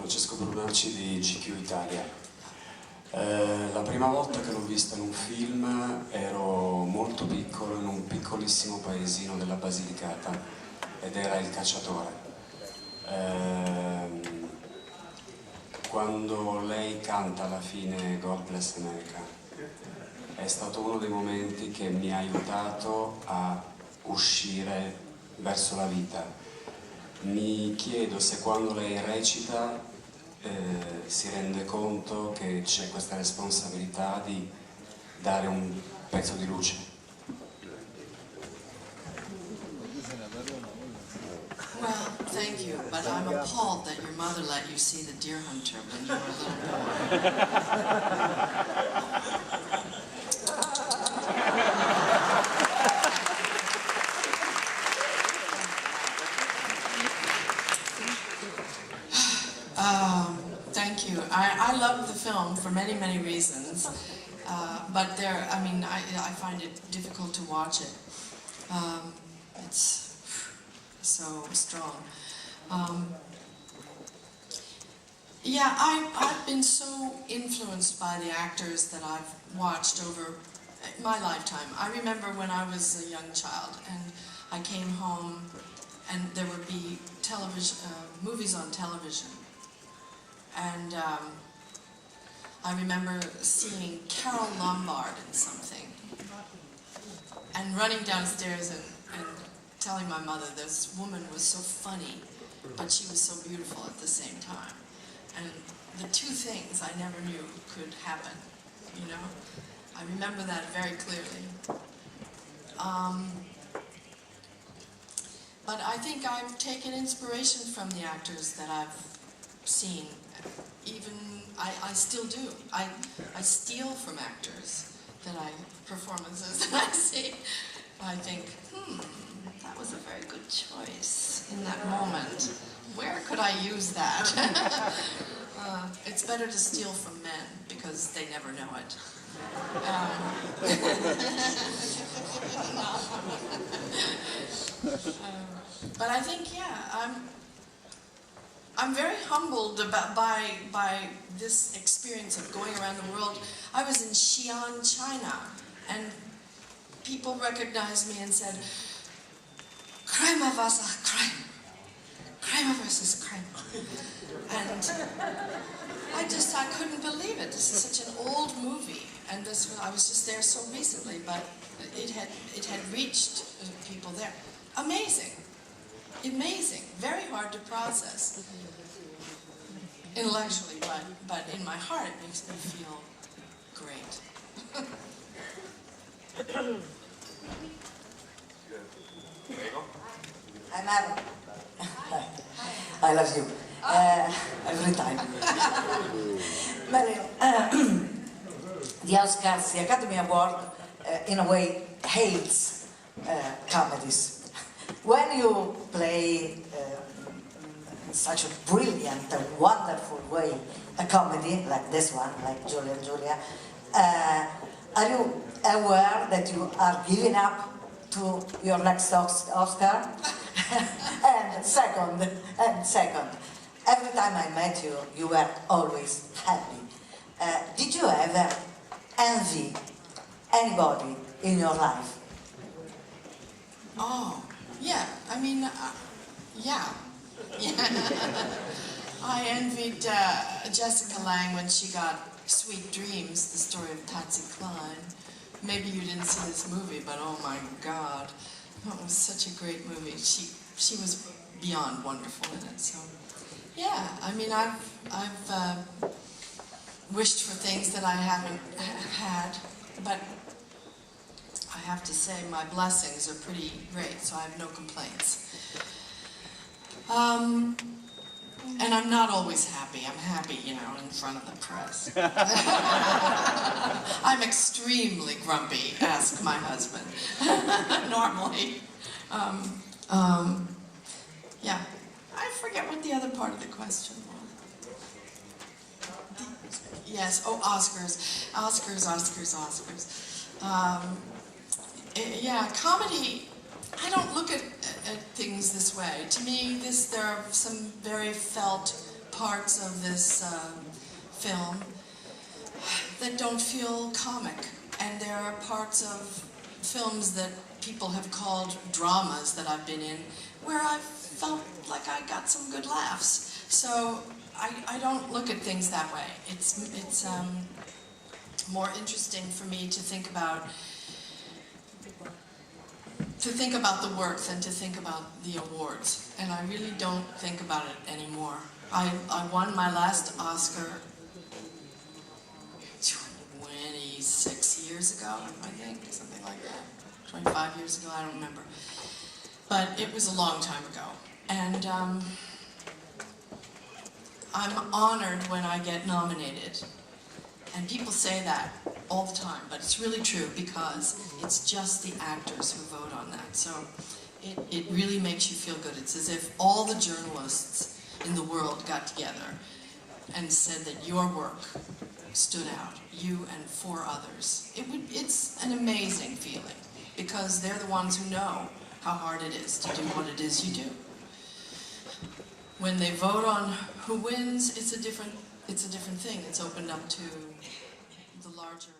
Francesco Brunacci di GQ Italia. La prima volta che l'ho vista in un film ero molto piccolo, in un piccolissimo paesino della Basilicata, ed era Il Cacciatore. Quando lei canta alla fine God Bless America, è stato uno dei momenti che mi ha aiutato a uscire verso la vita. Mi chiedo se quando lei recita si rende conto che c'è questa responsabilità di dare un pezzo di luce. Well, thank you, but I'm appalled that your mother let you see The Deer Hunter when you were a little Thank you. I love the film for many, many reasons, but I find it difficult to watch it. It's so strong. Yeah, I've been so influenced by the actors that I've watched over my lifetime. I remember when I was a young child and I came home and there would be television, movies on television. And I remember seeing Carol Lombard in something and running downstairs and telling my mother this woman was so funny, but she was so beautiful at the same time. And the two things I never knew could happen, you know? I remember that very clearly. But I think I've taken inspiration from the actors that I've seen. Even, I still do. I steal from actors performances that I see. I think, that was a very good choice in that moment. Where could I use that? It's better to steal from men because they never know it. But I think, yeah, I'm very humbled by this experience of going around the world. I was in Xi'an, China, and people recognized me and said, "Crema versus creme. Crema versus creme." And I couldn't believe it. This is such an old movie, and I was just there so recently, but it had reached people there. Amazing. Amazing, very hard to process intellectually, but in my heart it makes me feel great. I'm Meryl. I love you every time. Meryl, the Oscars, the Academy Award, in a way, hates comedies. When you play in such a brilliant and wonderful way a comedy like this one, like Julia and Julia, are you aware that you are giving up to your next Oscar? and second, every time I met you, you were always happy. Did you ever envy anybody in your life? Oh. Yeah, I mean, yeah. I envied Jessica Lange when she got Sweet Dreams, the story of Patsy Cline. Maybe you didn't see this movie, but oh my God, it was such a great movie. She was beyond wonderful in it. So, yeah, I mean, I've wished for things that I haven't had, but I have to say my blessings are pretty great, so I have no complaints. And I'm not always happy. I'm happy, you know, in front of the press. I'm extremely grumpy, ask my husband, normally. Yeah, I forget what the other part of the question was. Yes, oh, Oscars. Yeah, comedy, I don't look at things this way. To me, there are some very felt parts of this film that don't feel comic, and there are parts of films that people have called dramas that I've been in where I felt like I got some good laughs. So I don't look at things that way. It's more interesting for me to think about the work than to think about the awards, and I really don't think about it anymore. I won my last Oscar 26 years ago, I think, something like that. 25 years ago, I don't remember. But it was a long time ago. And I'm honored when I get nominated. And people say that all the time, but it's really true because it's just the actors who vote on that. So it really makes you feel good. It's as if all the journalists in the world got together and said that your work stood out, you and 4 others. It's an amazing feeling because they're the ones who know how hard it is to do what it is you do. When they vote on who wins, it's a different thing. It's opened up to the larger